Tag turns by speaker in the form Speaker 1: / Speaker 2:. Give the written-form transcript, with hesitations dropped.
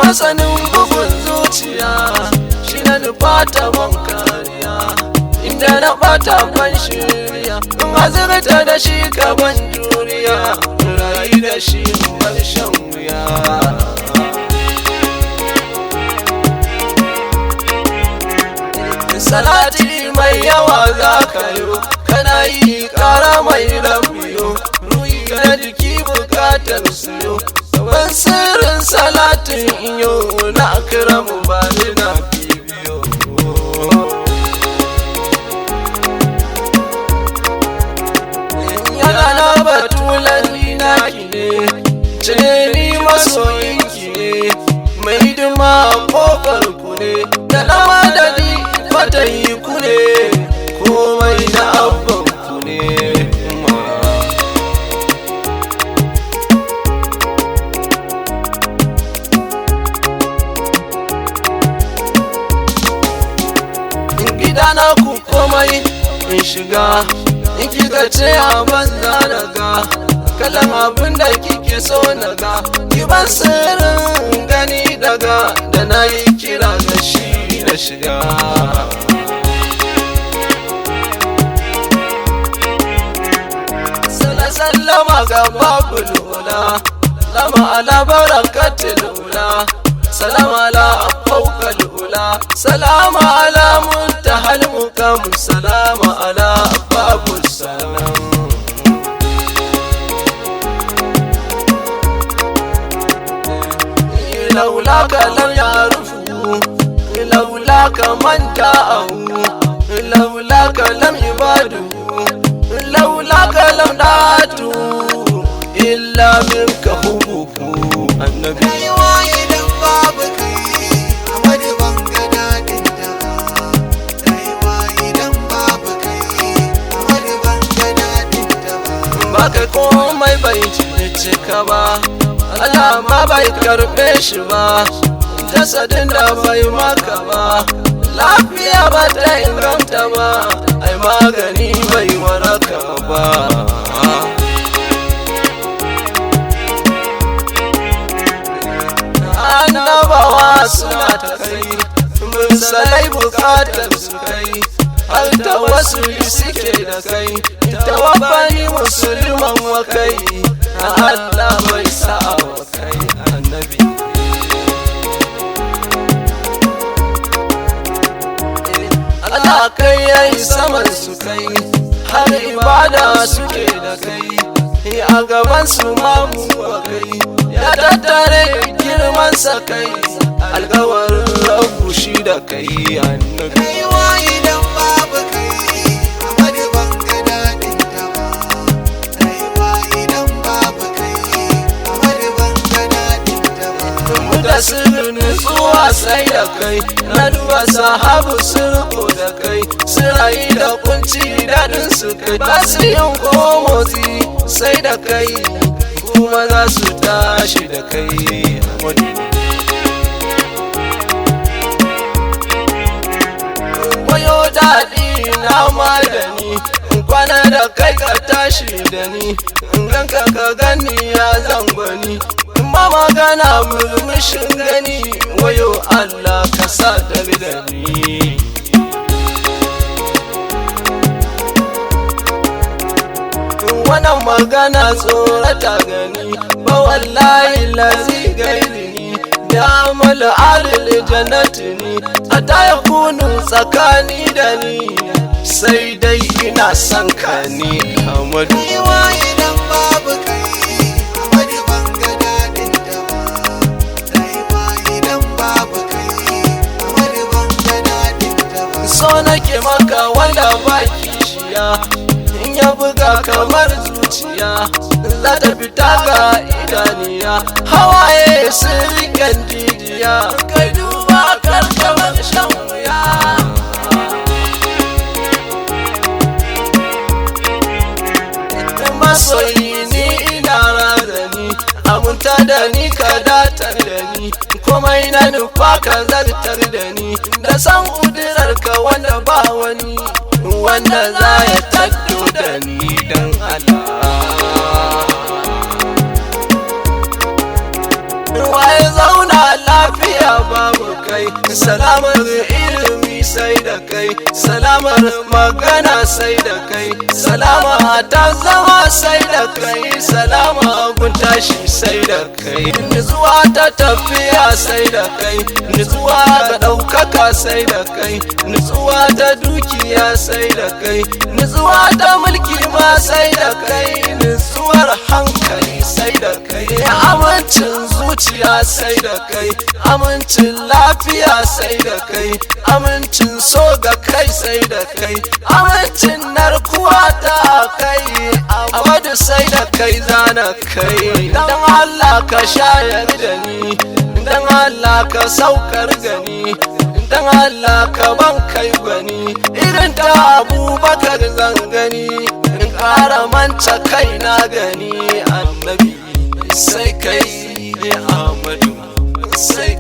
Speaker 1: masanin bugun zuciya, shi na nufata man kariya. Inda na bata ban shirya, in azurta da shi gaban juriya, rayu da shi bar shan wuya. Salati mai yawa za ka yi, kana yi ƙara mai rabiyo, ruhi na jiki bukatar siyo. Ban sirrin salatin iyo na akiramu ba ni na bibiyo. Yana na batulan naki ne, ce ni masoyinki ne, mai hidima kofar ku ne, da na madadi fatayi ku ne, komai na abban ku ne. Gidana ku komai in shiga, in kika ce a banza daga, kalan abin da kike so naga, ki ban sirrin gani daga, da na yi kira ga shi na shiga. Sallama ga babu lula, lama ala barakatul ula, salama ala fauka lula, salama ala muntahal mukam, salama ala babu salam. لولاك لم يعرفوا، لولاك من جاءه، لولاك لم يبادوا، لولاك لم ناتوا، إلا منك حبه النبي. Baka komai bai cika ba, Allah ma bai karɓe shi ba, jasadin da bai maka ba, lafiya ba ta inganta ba, ai magani bai waraka ba. Annabawa suna ta kai, misalai bukatar su kai, har ta wasu suke da kai, tawaffani musulman wa kai, Allah bai sa'a wa kai annabi. Allah kai yayi saman su kai, har ibada suke da kai, a gaban su mamu wa kai, ya tattare girman sa kai, alkawarin rabu shi da kai annabi. Sirrin nutsuwa sai da kai, na duba sahabu surko da kai, sirayi da kunci daɗin su kai, ba su yin komotsi sai da kai, kuma za su tashi da kai. Wayo daɗi na magani, kwana da kai ka tashi da ni, in ganka ka gani ya zangwani, ma magana murmushin gani, wayo Allah ka sa da ni. Wannan magana tsorata gani, ba wallahi lazi gairi ya mala alil jannati ni, a ta yakunu tsakani da ni, sai dai ina son ka ni Ahmadu.
Speaker 2: Idan babu kai
Speaker 1: so nake maka wanda ba kishiya, in ya buga kamar zuciya, za ta fita ga idaniya, hawaye sun rikan jijiya, kai duba karkamar shan wuya. Masoyi ni ina razani, aminta da ni ka datar da ni, komai na nufa ka zartar da ni, da san udirar ka wanda ba wani, wanda za ya taddo da ni dan Allah. Waye zauna lafiya lafiya babu kai, salamar ilimi sai da kai, salamar magana sai da kai, salama ta zama sai da kai, salama gun tashi sai da kai, nutsuwa ta tafiya sai da kai, nutsuwa ga ɗaukaka sai da kai, nutsuwa ta dukiya sai da kai, nutsuwa ta mulki ma sai da kai, nutsuwar hankali sai da kai, amincin zuciya sai da kai, amincin lafiya sai da kai, amincin so ga kai sai da kai, amincin narkuwa ta kai, amadu sai da kai zana kai. Dan Allah ka shayar da ni, dan Allah ka saukar gani, dan Allah ka ban kai gwani, irin ta Abubakar zan gani, in ƙara manta kai na gani, annabi sai kai Ahmadu sai